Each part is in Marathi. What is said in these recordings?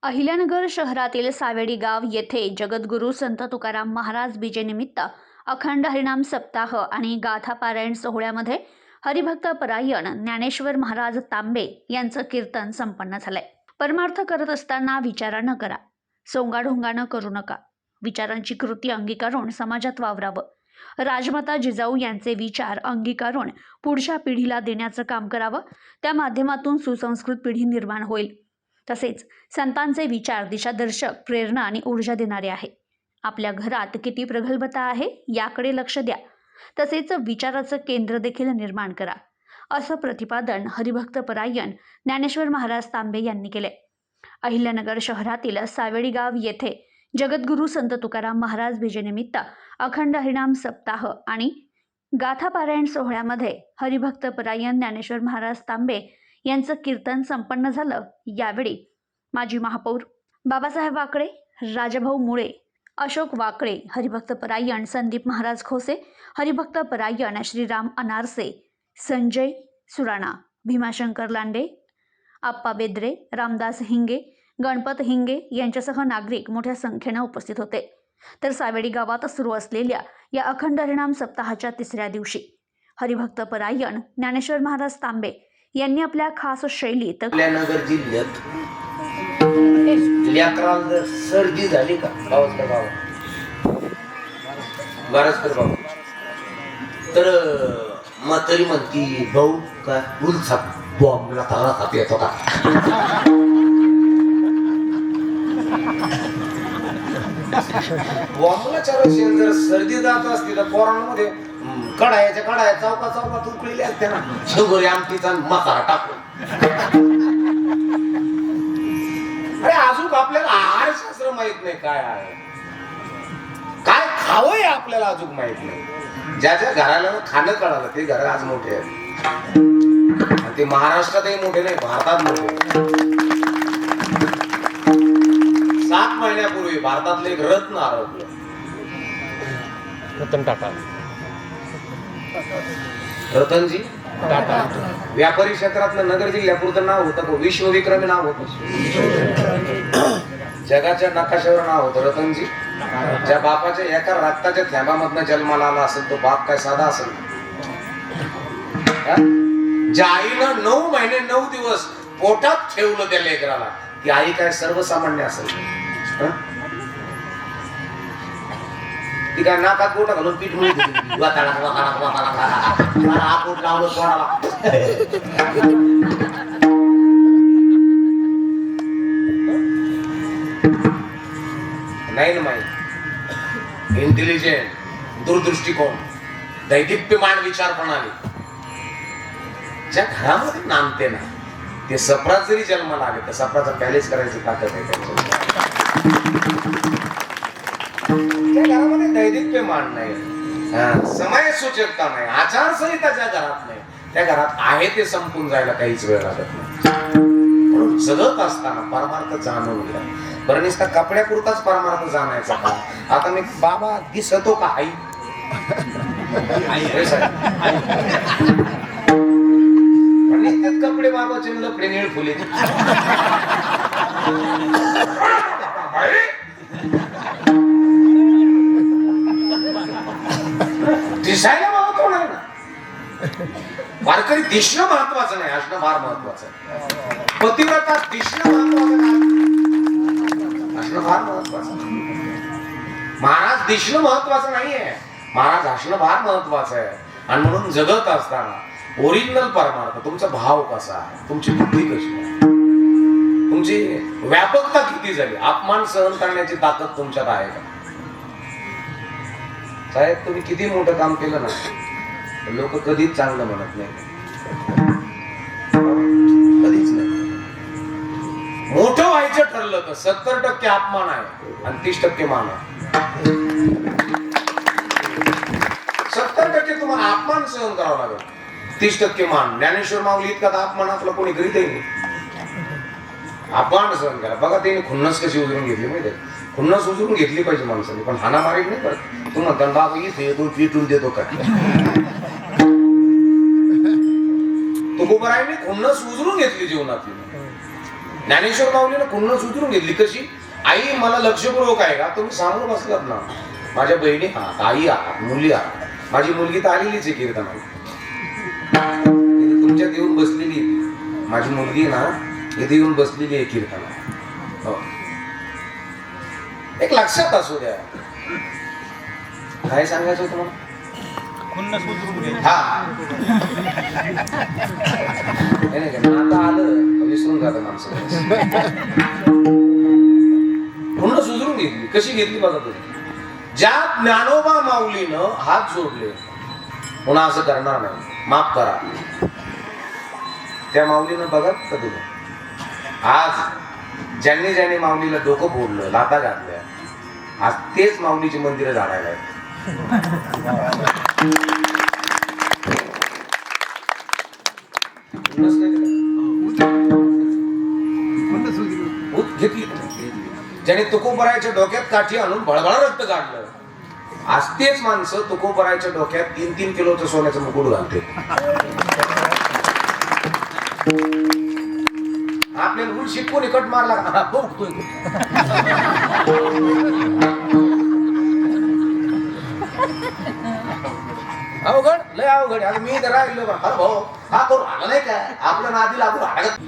अहिल्यानगर शहरातील सावेडी गाव येथे जगद्गुरू संत तुकाराम महाराज बीजेनिमित्त अखंड हरिनाम सप्ताह आणि गाथा पारायण सोहळ्यामध्ये हरिभक्त परायण ज्ञानेश्वर महाराज तांबे यांचं कीर्तन संपन्न झालंय. परमार्थ करत असताना विचार न करा, सोंगाढोंगा करू नका, विचारांची कृती अंगीकारून समाजात वावरावं. राजमाता जिजाऊ यांचे विचार अंगीकारून पुढच्या पिढीला देण्याचं काम करावं. त्या माध्यमातून सुसंस्कृत पिढी निर्माण होईल. तसेच संतांचे विचार दिशादर्शक, प्रेरणा आणि ऊर्जा देणारे आहे. आपल्या घरात किती प्रगल्भता आहे याकडे लक्ष द्या. तसेच विचाराचं केंद्र देखील निर्माण करा, असं प्रतिपादन हरिभक्त परायण ज्ञानेश्वर महाराज तांबे यांनी केले. अहिल्यानगर शहरातील सावेडी गाव येथे जगद्गुरू संत तुकाराम महाराज बीजेनिमित्त अखंड हरिनाम सप्ताह आणि गाथा पारायण सोहळ्यामध्ये हरिभक्त परायण ज्ञानेश्वर महाराज तांबे यांचं कीर्तन संपन्न झालं. यावेळी माजी महापौर बाबासाहेब वाकळे, राजाभाऊ मुळे, अशोक वाकळे, हरिभक्त परायण संदीप महाराज खोसे, हरिभक्त परायण श्रीराम अनारसे, संजय सुराणा, भीमाशंकर लांडे, आप्पा बेद्रे, रामदास हिंगे, गणपत हिंगे यांच्यासह नागरिक मोठ्या संख्येनं उपस्थित होते. तर सावेडी गावात सुरू असलेल्या या अखंड हरिनाम सप्ताहाच्या तिसऱ्या दिवशी हरिभक्त परायण ज्ञानेश्वर महाराज तांबे यांनी आपल्या खास शैलीत अहिल्यानगर जिल्ह्यात लेकराला सर्दी झाली का बारसकर बाबा तर म्हातारी म्हणती भाऊ काय उलसा बॉम्बला तारा खात येतो का. बॉम्बला चार जर सर्दी जात असती तर कोरोनामध्ये कडाया चौकात उकळलेले असते ना, शुगर आमटीचा मसाला टाकून. अरे अजून आपल्याला आहारशास्त्र माहित नाही काय आहे, काय खावंय आपल्याला अजून माहित नाही. ज्या घराला खाणं कळालं ते घर आज मोठे आहे. ते महाराष्ट्रातही मोठे नाही, भारतात मोठे. 7 महिन्यापूर्वी भारतातले एक रत्न आरोग्य रतन टाटा, रतनजी टाटा, व्यापारी क्षेत्रातलं नगर जिल्ह्यापुरतं नाव होतं, विश्वविक्रमी नाव होतं, जगाच्या नकाशावर नाव होतं रतनजी. ज्या बापाच्या एका रक्ताच्या थेंबामधनं जन्माला आला असेल तो बाप काय साधा असेल. ज्या आईनं 9 महिने 9 दिवस पोटात ठेवलं त्या लेकराला, ती आई काय सर्वसामान्य असेल. ती काय नाकात बोट घालून पीठ म्हणून आपोट लावलं कोणाला. नाही ना माहित. इंटेलिजंट, दूरदृष्टिकोन, दैदिप्यमान विचार प्रणाली ज्या घरामध्ये नांदते ना, ते सप्रात जरी जन्माला आले तर सप्राचा पॅलेस करायची ताकद आहे त्यांच्या. त्या घरामध्ये दैदिप्यमान नाही, समय सूचकता नाही, आचारसंहिता ज्या घरात नाही, त्या घरात आहे ते संपून जायला काहीच वेळ लागत नाही. म्हणून जगत असताना परमार्थ जाणून घ्या. बरं नुसता कपड्यापुरताच परमार्थ जाणायचा का? आता मी बाबा दिसतो का आई निश्चित कपडे बाबाचे लपडे निळ फुले दिसायला महत्व नाही ना. वारकरी दिसणं महत्वाचं नाही, असणं फार महत्वाचं आहे. पतिव्रता दिसणं महत्वाचं नाही, असणं फार महत्वाचं. महाराज दिसणं महत्वाचं नाहीये, महाराज असणं फार महत्वाचं आहे. आणि म्हणून जगत असताना ओरिजिनल परमार्थ, तुमचा भाव कसा आहे, तुमची बुद्धी कशी आहे, तुमची व्यापकता किती झाली, अपमान सहन करण्याची ताकद तुमच्यात आहे का. साहेब तुम्ही किती मोठं काम केलं ना, लोक कधीच चांगलं म्हणत नाही, कधीच नाही. मोठं व्हायचं ठरलं तर 70% अपमान आहे आणि 30% मान आहे. 70% तुम्हाला अपमान सहन करावं लागेल, 30% मान. ज्ञानेश्वर माऊली इतका अपमान आपला कोणी करीत नाही. अपमान सहन करा. बघा त्यांनी खुन्नस कशी उजरून घेतली माहिती आहे. खुन्नस उजरून घेतली पाहिजे माणसाने, पण हाणामारी नाही करत. तू म्हणता बाबा इथे तू पिटून देतो का. तुकोबारायांनी खुन्नस उजरून घेतली जीवनातली. ज्ञानेश्वर माऊलीनं कुणनं सुधरून घेतली कशी? आई मला लक्षपूर्वक आहे का? तुम्ही सांगून बसलात ना, माझ्या बहिणी आहात, आई आहात, मुली आहात. माझी मुलगी तर आलेलीच आहे कीर्तनाला, तुमच्यात येऊन बसलेली आहे. माझी मुलगी ना इथे येऊन बसलेली आहे कीर्तनाला. एक लक्षात असू द्या. काय सांगायचं तुम्हाला? हा नाही आता आलं विसरून जातं माणसं. पुन्हा सुधरून घेतली. कशी घेतली बघा तुम्ही? ज्या ज्ञानोबा माऊलीनं हात जोडले, पुन्हा असं करणार नाही, माफ करा, त्या माऊलीनं बघा का तुम्ही? आज ज्यांनी ज्यांनी माऊलीला डोकं फोडलं, लाथा घातल्या, आज तेच माऊलीची मंदिरं झाडायला आहेत. घेतली. ज्याने तुकोबरायच्या डोक्यात काठी आणून भळभळ रक्त काढलं, आज तेच माणसं तुकोबरायच्या डोक्यात 3-3 किलोचं सोन्याचं मुकुट घालते. आपल्याला उल शिकवून कट मारला बघतोय. अवघड, लय अवघड. आता मी तर राहिलो हा भाऊ, हा करू आला नाही काय? आपल्या नादी लागून आडत.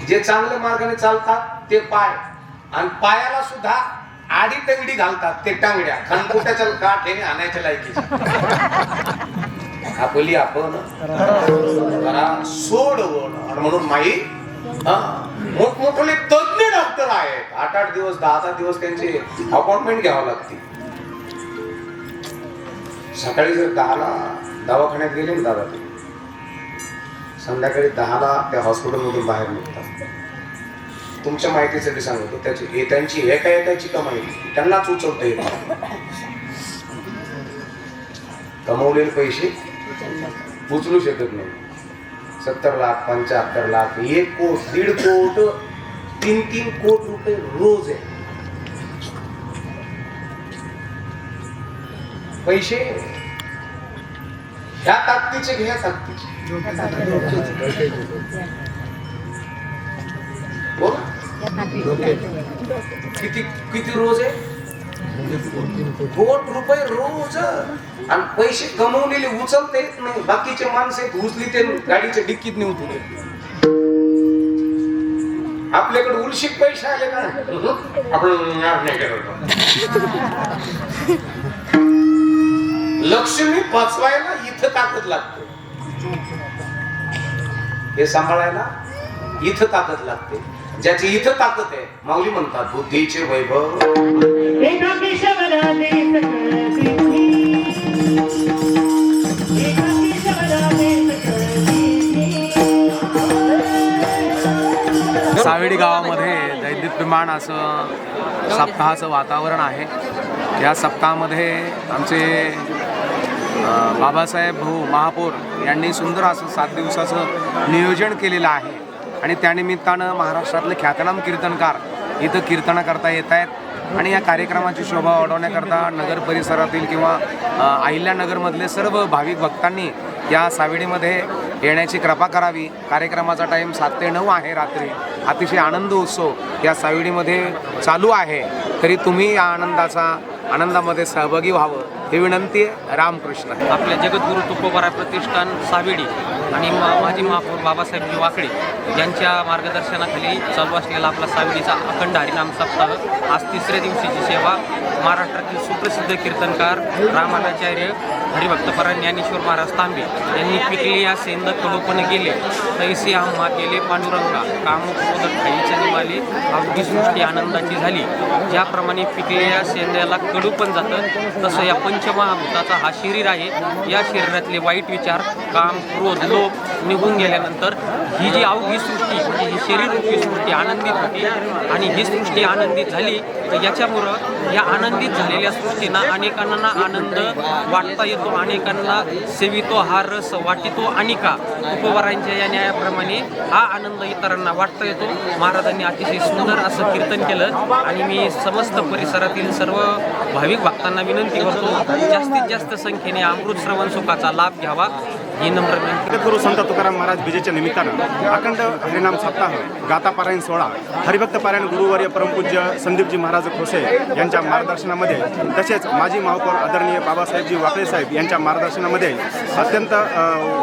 जे चांगल्या मार्गाने चालतात ते पाय, आणि पायाला सुद्धा आडी तंगडी घालतात ते टांगड्या. खणकुट्याच्या काठेने आणायच्या लायकीच्या. आपली आपण सोडवण. म्हणून माई मोठमोठे तज्ञ डॉक्टर आहेत. 8-8 दिवस 10-10 दिवस त्यांची अपॉइंटमेंट घ्यावं लागते. सकाळी जर 10ला दवाखान्यात गेले ना दादा, संध्याकाळी 10ला त्या हॉस्पिटलमधून बाहेर निघतात. तुमच्या माहितीसाठी सांगतो, त्यांची एकाची कमाई त्यांनाच उचलता येत. कमवलेले पैसे उचलू शकत नाही. 70 लाख, 75 लाख, 1 कोट, 1.5 कोट, 3-3 कोट रुपये रोज आहे. पैसे ह्या ताकदीचे घ्या, ताकदीचे बोल. किती रोज आहे? कोट रुपये रोज. आणि पैसे कमवलेले उचलता येत नाही. बाकीचे माणसं उचली ते गाडीच्या डिक्कीत नेऊन तुले. आपल्याकडे उलशिक पैसे आले का आपण नाही करत. लक्ष्मी पचवायला इथं ताकद लागते, हे सांभाळायला इथं ताकद लागते. ज्याची इथं ताकद आहे, माऊली म्हणतात बुद्धीचे वैभव. सावेडी गावामध्ये दैदिप्यमान असं सप्ताहाचं वातावरण आहे. या सप्ताहामध्ये आमचे बाबासाहेब भाऊ महापौर यांनी सुंदर असं 7 दिवसाचं नियोजन केलेलं आहे. आणि त्यानिमित्तानं महाराष्ट्रातले ख्यातनाम कीर्तनकार इथं कीर्तनं करता येत आहेत. आणि या कार्यक्रमाची शोभा वाढवण्याकरता नगर परिसरातील किंवा अहिल्यानगरमधले सर्व भाविक भक्तांनी या सावेडीमध्ये येण्याची कृपा करावी. कार्यक्रमाचा टाईम 7 ते 9 आहे रात्री. अतिशय आनंद उत्सव या सावेडीमध्ये चालू आहे. तरी तुम्ही या आनंदामध्ये सहभागी व्हावं ही विनंती आहे. रामकृष्ण. आपल्या जगद्गुरू तुकोबराय प्रतिष्ठान सावेडी आणि माजी महापौर बाबासाहेबजी वाकडे यांच्या मार्गदर्शनाखाली चालू असलेला आपला सावेडीचा अखंड हरिनाम सप्ताह आज 3ऱ्या दिवशीची सेवा महाराष्ट्रातील सुप्रसिद्ध कीर्तनकार रामाचार्य हरिभक्तपरायण ज्ञानेश्वर महाराज तांबे यांनी पिकले या सेंद कडूपण गेले तैसे आम्हा केले पांडुरंगा कामोपदक खाईच्या निमाले अवघी सृष्टी आनंदाची झाली. ज्याप्रमाणे पिकलेल्या सेंद्याला कडू पण जातं, तसं या पंचमहाभूताचा हा शरीर आहे. या शरीरातले वाईट विचार, काम, क्रोध, लोभ निघून गेल्यानंतर ही जी अवघी सृष्टी म्हणजे ही शरीररूपी सृष्टी आनंदित होती. आणि ही सृष्टी आनंदित झाली तर याच्यामुळं या आनंदित झालेल्या सृष्टींना अनेकांना आनंद वाटता येतो, अनेकांना सेवितो हा रस वाटितो अनिका. तुकोबरायांच्या या न्यायाप्रमाणे हा आनंद इतरांना वाटता येतो. महाराजांनी अतिशय सुंदर असं कीर्तन केलं आणि मी समस्त परिसरातील सर्व भाविक भक्तांना विनंती करतो जास्तीत जास्त संख्येने अमृत श्रवण सुखाचा लाभ घ्यावा. ही नम्र विनंती. जगद्गुरू संत तुकाराम महाराज बीजेच्या निमित्तानं अखंड हरिनाम सप्ताह, गाथा पारायण सोहळा, हरिभक्त पारायण गुरुवर्य परमपूज्य संदीपजी महाराज खोसे यांच्या मार्गदर्शनामध्ये, तसेच माजी महापौर आदरणीय बाबासाहेबजी वाकळे साहेब यांच्या मार्गदर्शनामध्ये अत्यंत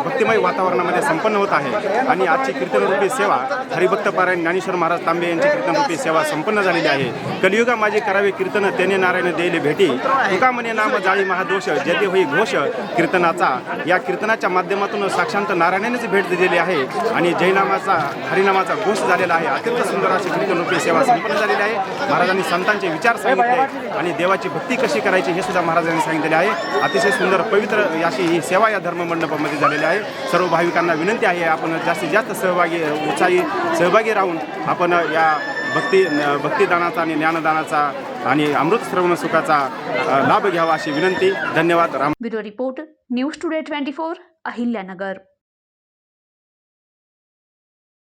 भक्तिमय वातावरणामध्ये संपन्न होत आहे. आणि आजची कीर्तनरूपी सेवा हरिभक्त पारायण ज्ञानेश्वर महाराज तांबे यांची कीर्तनरूपी सेवा संपन्न झालेली आहे. कलियुगा माझी करावे कीर्तन तेने नारायण देले भेटी, तुका म्हणे नाम जाळी महादोष जेथे होई घोष कीर्तनाचा. या कीर्तनाच्या माध्यमातून साक्षांत नारायणानेच भेट दिलेली आहे आणि जयनामाचा हरिनामाचा घोष झालेला आहे. अत्यंत सुंदर अशी कीर्तनरूपी सेवा संपन्न झालेली आहे. महाराजांनी संतांचे विचार सांगितले आणि देवाची भक्ती कशी करायची हे सुद्धा महाराजांनी सांगितलेले आहे. अतिशय सुंदर पवित्र अशी ही सेवा या धर्ममंडपामध्ये झालेली आहे. सर्व भाविकांना विनंती आहे, आपण जास्तीत जास्त उत्साही सहभागी राहून आपण या भक्तिदानाचा आणि ज्ञानदानाचा आणि अमृत श्रवण सुखाचा लाभ घ्यावा अशी विनंती. धन्यवाद. Bureau report, news today 24, Ahilyanagar.